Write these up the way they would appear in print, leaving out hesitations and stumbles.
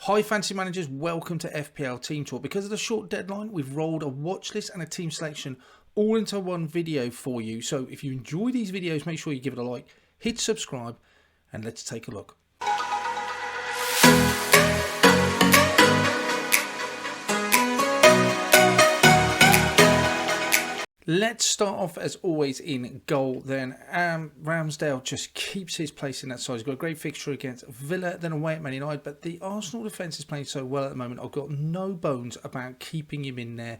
Hi fantasy managers, welcome to FPL Team Talk. Because of the short deadline, we've rolled a watch list and a team selection all into one video for you. So if you enjoy these videos, make sure you give it a like, hit subscribe, and let's take a look. Let's start off as always in goal then. Ramsdale just keeps his place in that side. He's got a great fixture against Villa, then away at Man United. But the Arsenal defence is playing so well at the moment. I've got no bones about keeping him in there.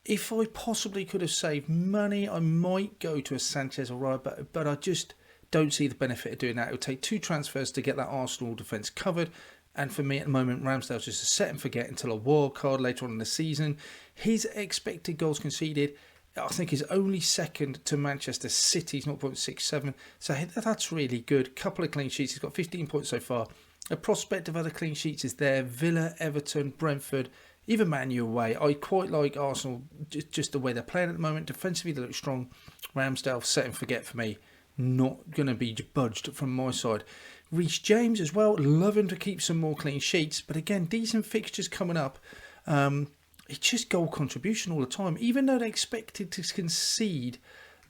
If I possibly could have saved money, I might go to a Sanchez or Raya, but I just don't see the benefit of doing that. It would take 2 transfers to get that Arsenal defence covered. And for me at the moment, Ramsdale's just a set and forget until a wild card later on in the season. His expected goals conceded, I think, is only second to Manchester City's 0.67. So that's really good. Couple of clean sheets. He's got 15 points so far. A prospect of other clean sheets is there. Villa, Everton, Brentford, even Man U away. I quite like Arsenal, just the way they're playing at the moment. Defensively, they look strong. Ramsdale, set and forget for me. Not going to be budged from my side. Reece James as well. Love him to keep some more clean sheets. But again, decent fixtures coming up. It's just goal contribution all the time. Even though they're expected to concede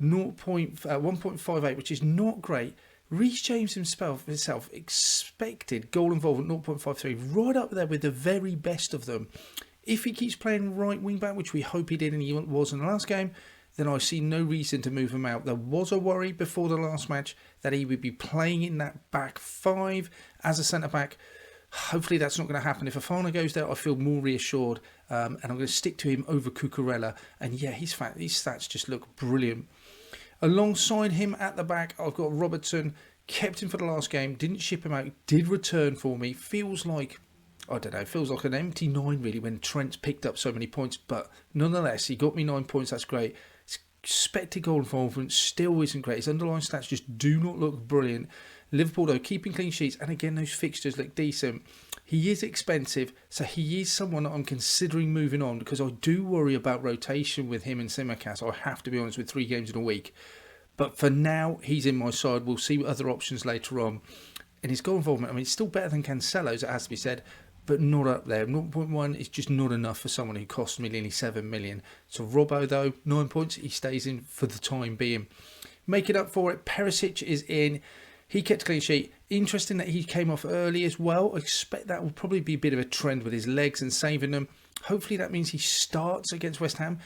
1.58, which is not great, Reece James himself expected goal involvement 0.53, right up there with the very best of them. If he keeps playing right wing back, which we hope he did and he was in the last game, then I see no reason to move him out. There was a worry before the last match that he would be playing in that back 5 as a centre back. Hopefully that's not going to happen. If Fofana goes there, I feel more reassured, and I'm going to stick to him over Cucurella. And yeah, his stats just look brilliant. Alongside him at the back, I've got Robertson. Kept him for the last game, didn't ship him out, did return for me. Feels like, I don't know, feels like an empty 9 really when Trent picked up so many points. But nonetheless, he got me 9 points, that's great. His expected goal involvement still isn't great. His underlying stats just do not look brilliant. Liverpool, though, keeping clean sheets, and again, those fixtures look decent. He is expensive, so he is someone that I'm considering moving on because I do worry about rotation with him and Tsimikas. I have to be honest, with 3 games in a week. But for now, he's in my side. We'll see other options later on. And his goal involvement, I mean, it's still better than Cancelo's, it has to be said, but not up there. 0.1 is just not enough for someone who costs me nearly 7 million. So Robbo, though, 9 points, he stays in for the time being. Making up for it, Perisic is in. He kept a clean sheet. Interesting that he came off early as well. I expect that will probably be a bit of a trend with his legs and saving them. Hopefully that means he starts against West Ham.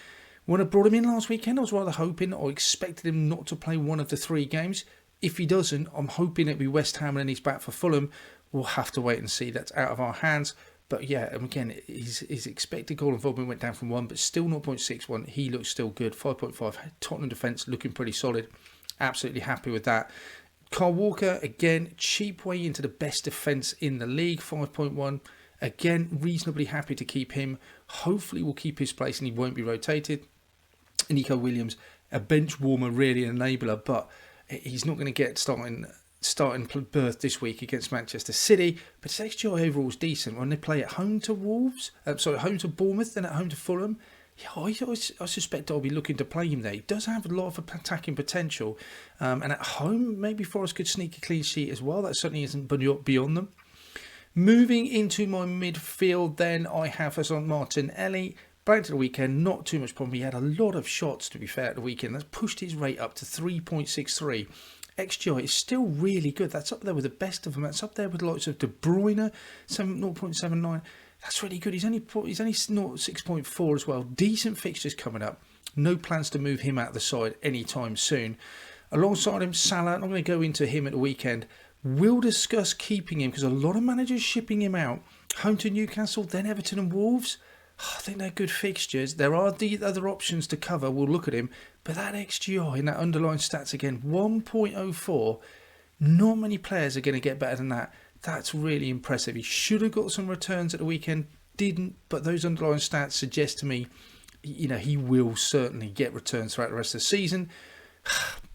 When I brought him in last weekend, I was rather hoping, or expected him not to play one of the 3 games. If he doesn't, I'm hoping it'll be West Ham and then he's back for Fulham. We'll have to wait and see. That's out of our hands. But yeah, again, his expected goal involvement went down from 1, but still 0.61. He looks still good. 5.5. Tottenham defence looking pretty solid. Absolutely happy with that. Kyle Walker, again, cheap way into the best defence in the league, 5.1. Again, reasonably happy to keep him. Hopefully we'll keep his place and he won't be rotated. Nico Williams, a bench warmer, really an enabler, but he's not going to get starting berth this week against Manchester City. But his XGI overall is decent. When they play at home to home to Bournemouth, then at home to Fulham, yeah, I suspect I'll be looking to play him there. He does have a lot of attacking potential. And at home, maybe Forest could sneak a clean sheet as well. That certainly isn't beyond them. Moving into my midfield, then I have us on Martinelli. Back to the weekend, not too much problem. He had a lot of shots, to be fair, at the weekend. That's pushed his rate up to 3.63. XGI is still really good. That's up there with the best of them. That's up there with the likes of De Bruyne, 0.79. That's really good. He's only 6.4 as well. Decent fixtures coming up. No plans to move him out of the side anytime soon. Alongside him, Salah. I'm going to go into him at the weekend. We'll discuss keeping him because a lot of managers shipping him out. Home to Newcastle, then Everton and Wolves. I think they're good fixtures. There are the other options to cover. We'll look at him. But that XGI and that underlying stats again, 1.04. Not many players are going to get better than that. That's really impressive. He should have got some returns at the weekend. Didn't. But those underlying stats suggest to me, he will certainly get returns throughout the rest of the season.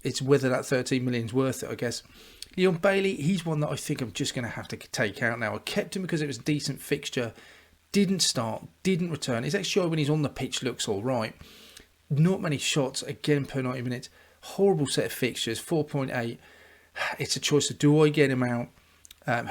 It's whether that 13 million is worth it, I guess. Leon Bailey, he's one that I think I'm just going to have to take out now. I kept him because it was a decent fixture. Didn't start, didn't return. His XGI when he's on the pitch looks all right. Not many shots, again, per 90 minutes. Horrible set of fixtures, 4.8. It's a choice of do I get him out?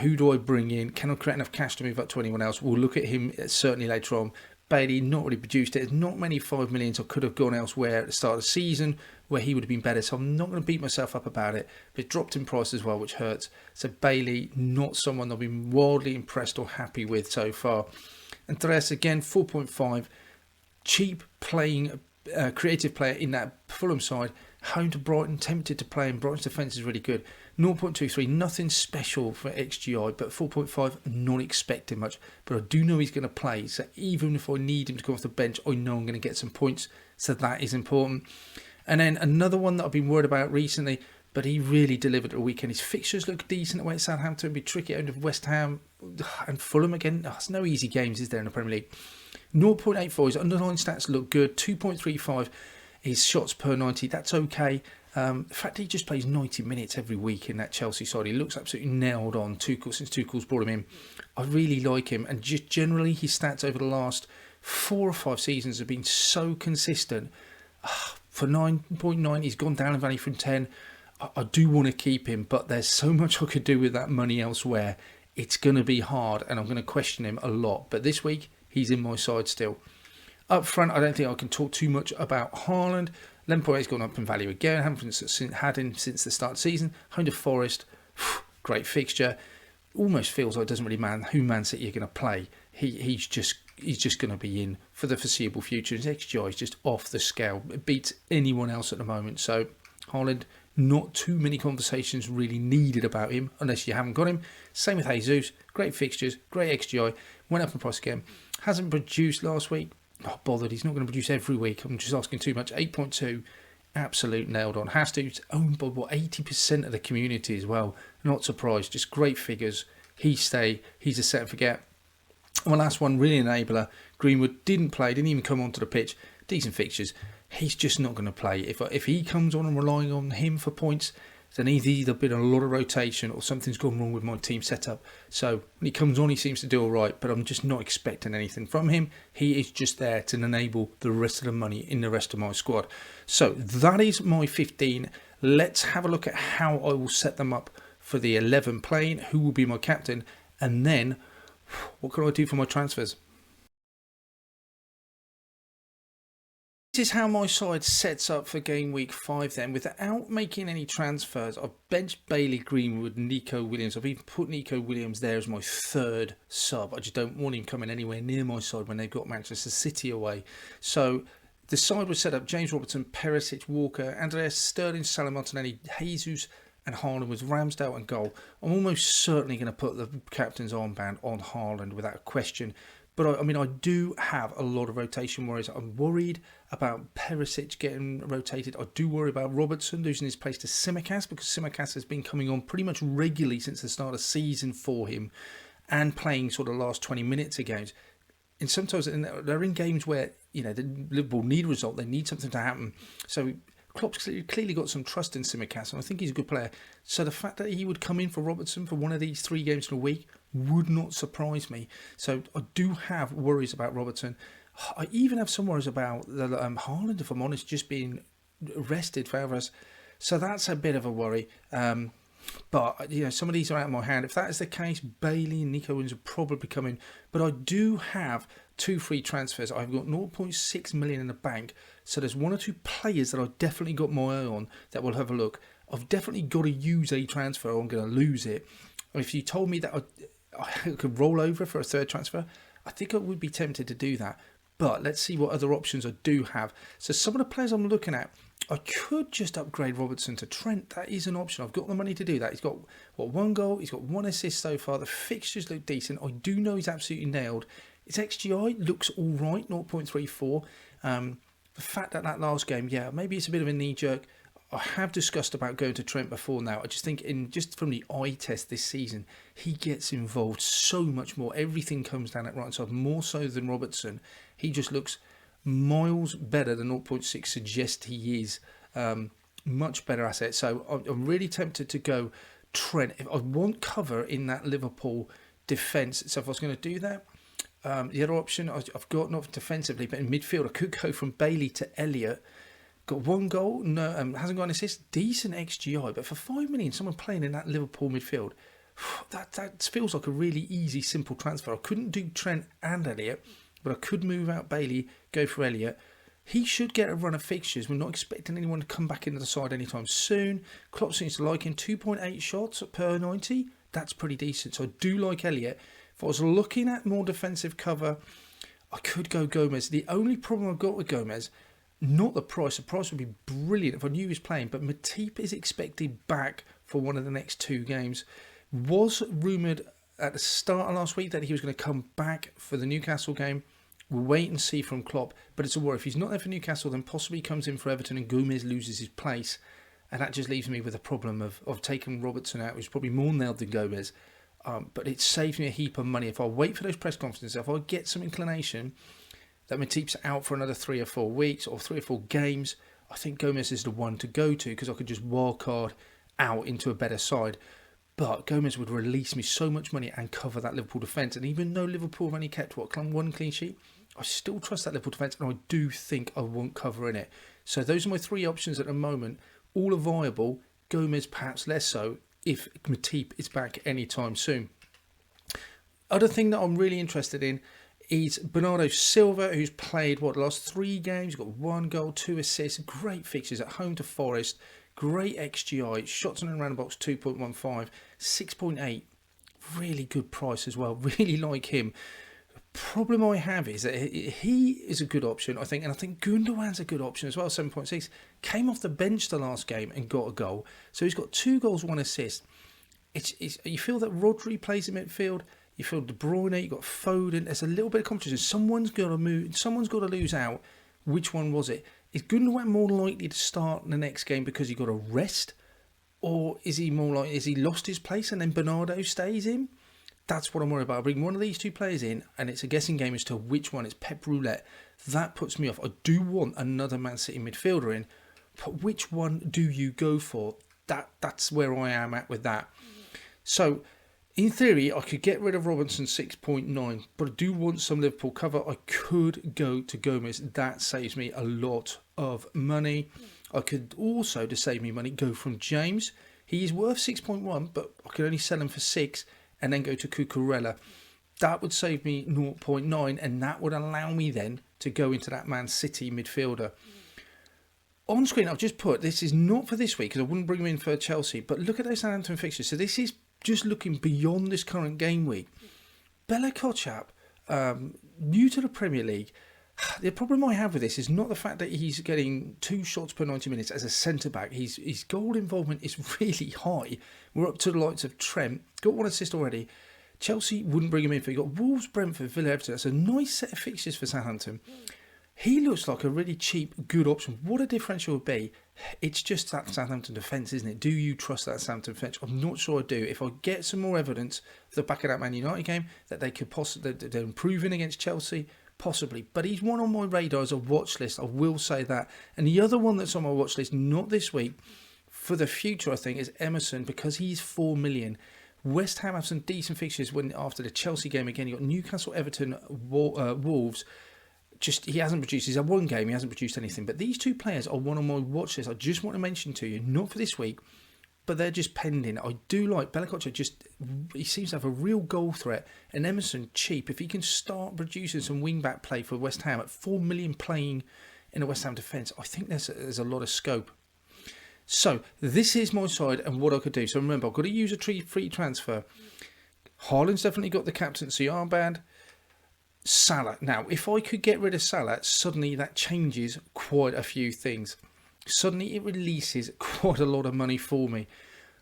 Who do I bring in? Can I create enough cash to move up to anyone else? We'll look at him certainly later on. Bailey, not really produced it. There's not many 5 millions I could have gone elsewhere at the start of the season where he would have been better. So I'm not going to beat myself up about it. But it dropped in price as well, which hurts. So Bailey, not someone I've been wildly impressed or happy with so far. Andreas, again, 4.5. Cheap playing, creative player in that Fulham side. Home to Brighton, tempted to play, and Brighton's defence is really good. 0.23, nothing special for XGI, but 4.5, not expecting much. But I do know he's going to play, so even if I need him to come off the bench, I know I'm going to get some points, so that is important. And then another one that I've been worried about recently, but he really delivered at the weekend. His fixtures look decent away at Southampton, be tricky out of West Ham and Fulham again. There's no easy games, is there, in the Premier League? 0.84, his underlying stats look good. 2.35, his shots per 90, that's okay. The fact that he just plays 90 minutes every week in that Chelsea side, he looks absolutely nailed on since Tuchel's brought him in. I really like him, and just generally his stats over the last 4 or 5 seasons have been so consistent. For 9.9, he's gone down in value from 10. I do want to keep him, but there's so much I could do with that money elsewhere. It's going to be hard, and I'm going to question him a lot. But this week, he's in my side still. Up front, I don't think I can talk too much about Haaland. 11.8's gone up in value again. Haven't had him since the start of the season. Home to Forest, great fixture. Almost feels like it doesn't really matter who Man City are going to play. He's just going to be in for the foreseeable future. His XGI is just off the scale. It beats anyone else at the moment. So Haaland, not too many conversations really needed about him unless you haven't got him. Same with Jesus. Great fixtures, great XGI. Went up in price again. Hasn't produced last week. Not bothered. He's not going to produce every week. I'm just asking too much. 8.2, absolute nailed on. Has to. It's owned by 80% of the community as well. Not surprised. Just great figures. He's a set and forget. And my last one, really enabler. Greenwood didn't play. Didn't even come onto the pitch. Decent fixtures. He's just not going to play. If he comes on and relying on him for points, then he's either been a lot of rotation or something's gone wrong with my team setup. So when he comes on, he seems to do all right, but I'm just not expecting anything from him. He is just there to enable the rest of the money in the rest of my squad. So that is my 15. Let's have a look at how I will set them up for the 11 playing, who will be my captain, and then what can I do for my transfers? This is how my side sets up for game week 5 then. Without making any transfers, I've benched Bailey, Greenwood, Nico Williams. I've even put Nico Williams there as my 3rd sub. I just don't want him coming anywhere near my side when they've got Manchester City away. So the side was set up: James Robertson, Perisic, Walker, Andreas, Sterling, Salah, Martinelli, Jesus and Haaland with Ramsdale and goal. I'm almost certainly going to put the captain's armband on Haaland without a question. But I do have a lot of rotation worries. I'm worried about Perisic getting rotated. I do worry about Robertson losing his place to Tsimikas, because Tsimikas has been coming on pretty much regularly since the start of season for him and playing sort of last 20 minutes of games. And sometimes they're in games where, the Liverpool need a result. They need something to happen. So Klopp's clearly got some trust in Tsimikas, and I think he's a good player. So the fact that he would come in for Robertson for one of these 3 games in a week would not surprise me. So I do have worries about Robertson. I even have some worries about Haaland, if I'm honest, just being rested for Alvarez. So that's a bit of a worry. But, some of these are out of my hand. If that is the case, Bailey and Nico Williams will probably come in. But I do have 2 free transfers. I've got 0.6 million in the bank. So there's 1 or 2 players that I've definitely got my eye on that we'll have a look. I've definitely got to use a transfer or I'm going to lose it. If you told me that I could roll over for a 3rd transfer, I think I would be tempted to do that. But let's see what other options I do have. So some of the players I'm looking at, I could just upgrade Robertson to Trent. That is an option. I've got the money to do that. He's got 1 goal. He's got 1 assist so far. The fixtures look decent. I do know he's absolutely nailed. His XGI looks all right, 0.34. The fact that last game, maybe it's a bit of a knee-jerk. I have discussed about going to Trent before now. I just think just from the eye test this season, he gets involved so much more. Everything comes down at right side, more so than Robertson. He just looks miles better than 0.6 suggests he is. Much better asset. So I'm really tempted to go Trent. If I want cover in that Liverpool defence, so if I was going to do that, the other option I've got, not defensively, but in midfield, I could go from Bailey to Elliott. Got 1 goal, no, hasn't got an assist, decent XGI, but for 5 million, someone playing in that Liverpool midfield, that feels like a really easy, simple transfer. I couldn't do Trent and Elliott, but I could move out Bailey, go for Elliott. He should get a run of fixtures. We're not expecting anyone to come back into the side anytime soon. Klopp seems to like him. 2.8 shots per 90. That's pretty decent. So I do like Elliott. If I was looking at more defensive cover, I could go Gomez. The only problem I've got with Gomez, not the price. The price would be brilliant if I knew he was playing. But Matip is expected back for one of the next 2 games. Was rumoured at the start of last week that he was going to come back for the Newcastle game. We'll wait and see from Klopp, but it's a worry. If he's not there for Newcastle, then possibly comes in for Everton and Gomez loses his place. And that just leaves me with a problem of taking Robertson out, who's probably more nailed than Gomez. But it saves me a heap of money. If I wait for those press conferences, if I get some inclination that Matip's out for another 3 or 4 weeks or 3 or 4 games, I think Gomez is the one to go to because I could just wildcard out into a better side. But Gomez would release me so much money and cover that Liverpool defence. And even though Liverpool have only kept, 1 clean sheet, I still trust that Liverpool defence and I do think I want cover in it. So those are my 3 options at the moment. All are viable. Gomez perhaps less so if Matip is back anytime soon. Other thing that I'm really interested in is Bernardo Silva, who's played, the last 3 games. He's got 1 goal, 2 assists. Great fixtures at home to Forest. Great XGI, shots on and around the box 2.15, 6.8, really good price as well, really like him. The problem I have is that he is a good option, I think, and I think Gundogan's a good option as well, 7.6, came off the bench the last game and got a goal, so he's got 2 goals, 1 assist. You feel that Rodri plays in midfield, you feel De Bruyne, you've got Foden, there's a little bit of competition, someone's got to move, someone's got to lose out. Which one was it? Is Gundogan more likely to start in the next game because he got a rest? Or is he more likely, is he lost his place and then Bernardo stays in? That's what I'm worried about. I bring one of these 2 players in and it's a guessing game as to which one. It's Pep Roulette. That puts me off. I do want another Man City midfielder in, but which one do you go for? That's where I am at with that. So, in theory, I could get rid of Robinson 6.9, but I do want some Liverpool cover. I could go to Gomez. That saves me a lot of money. I could also, to save me money, go from James. He is worth 6.1, but I could only sell him for 6 and then go to Cucurella. That would save me 0.9 and that would allow me then to go into that Man City midfielder. On screen, I've just put, this is not for this week because I wouldn't bring him in for Chelsea, but look at those Southampton fixtures. So this is just looking beyond this current game week. Bella Kotchap, new to the Premier League. The problem I have with this is not the fact that he's getting 2 shots per 90 minutes as a centre-back. His goal involvement is really high. We're up to the likes of Trent. Got 1 assist already. Chelsea wouldn't bring him in. You've got Wolves, Brentford, Villa, Everton. That's a nice set of fixtures for Southampton. He looks like a really cheap, good option. What a differential would be. It's just that Southampton defence, isn't it? Do you trust that Southampton defence? I'm not sure I do. If I get some more evidence for the back of that Man United game that they could possibly, they're improving against Chelsea, possibly. But he's one on my radar as a watch list. I will say that. And the other one that's on my watch list, not this week, for the future, I think, is Emerson because he's 4 million. West Ham have some decent fixtures after the Chelsea game again. You got Newcastle, Everton, Wolves. Just he hasn't produced. He's had 1 game. He hasn't produced anything. But these 2 players are one on my watch list. I just want to mention to you, not for this week, but they're just pending. I do like Bella. He seems to have a real goal threat. And Emerson, cheap. If he can start producing some wing back play for West Ham at 4 million playing in a West Ham defence, I think there's a lot of scope. So this is my side and what I could do. So remember, I've got to use a free transfer. Haaland's definitely got the captaincy armband. Salah. Now, if I could get rid of Salah, suddenly that changes quite a few things. Suddenly it releases quite a lot of money for me.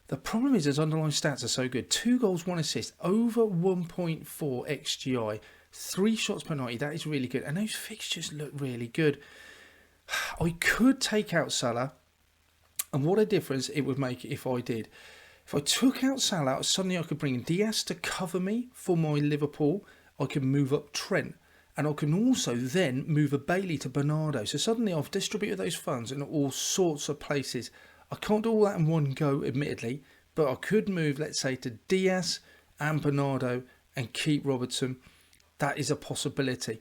The problem is his underlying stats are so good. 2 goals, 1 assist, over 1.4 XGI, 3 shots per 90. That is really good. And those fixtures look really good. I could take out Salah. And what a difference it would make if I did. If I took out Salah, suddenly I could bring Diaz to cover me for my Liverpool. I can move up Trent and I can also then move a Bailey to Bernardo. So suddenly I've distributed those funds in all sorts of places. I can't do all that in one go, admittedly, but I could move, let's say, to Diaz and Bernardo and keep Robertson. That is a possibility.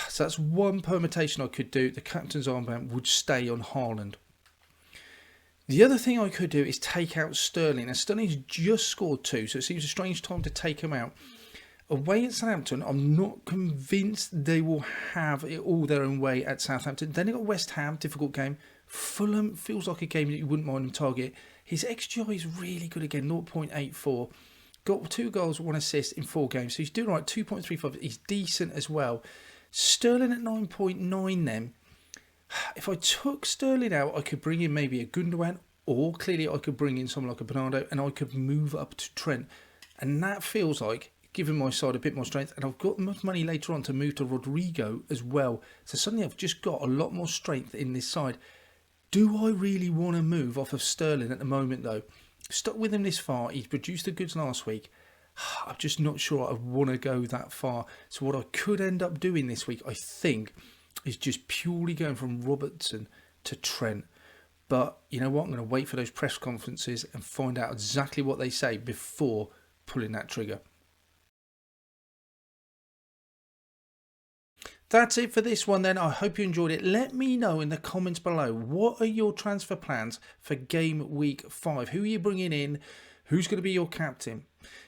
So that's one permutation I could do. The captain's armband would stay on Haaland. The other thing I could do is take out Sterling. And Sterling's just scored 2, so it seems a strange time to take him out. Away at Southampton, I'm not convinced they will have it all their own way at Southampton. Then they got West Ham, difficult game. Fulham feels like a game that you wouldn't mind him target. His XGI is really good again, 0.84. Got 2 goals, 1 assist in 4 games. So he's doing right, 2.35. He's decent as well. Sterling at 9.9 then. If I took Sterling out, I could bring in maybe a Gundogan, or clearly I could bring in someone like a Bernardo, and I could move up to Trent. And that feels like giving my side a bit more strength, and I've got enough money later on to move to Rodrigo as well. So suddenly I've just got a lot more strength in this side. Do I really want to move off of Sterling at the moment though? Stuck with him this far. He's produced the goods last week. I'm just not sure I want to go that far. So what I could end up doing this week, I think, is just purely going from Robertson to Trent. But you know what? I'm going to wait for those press conferences and find out exactly what they say before pulling that trigger. That's it for this one then. I hope you enjoyed it. Let me know in the comments below, what are your transfer plans for game week 5? Who are you bringing in? Who's going to be your captain?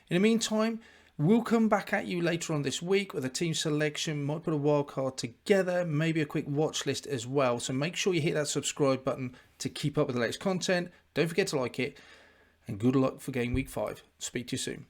In the meantime, we'll come back at you later on this week with a team selection. Might put a wild card together, maybe a quick watch list as well. So make sure you hit that subscribe button to keep up with the latest content. Don't forget to like it. And good luck for game week 5. Speak to you soon.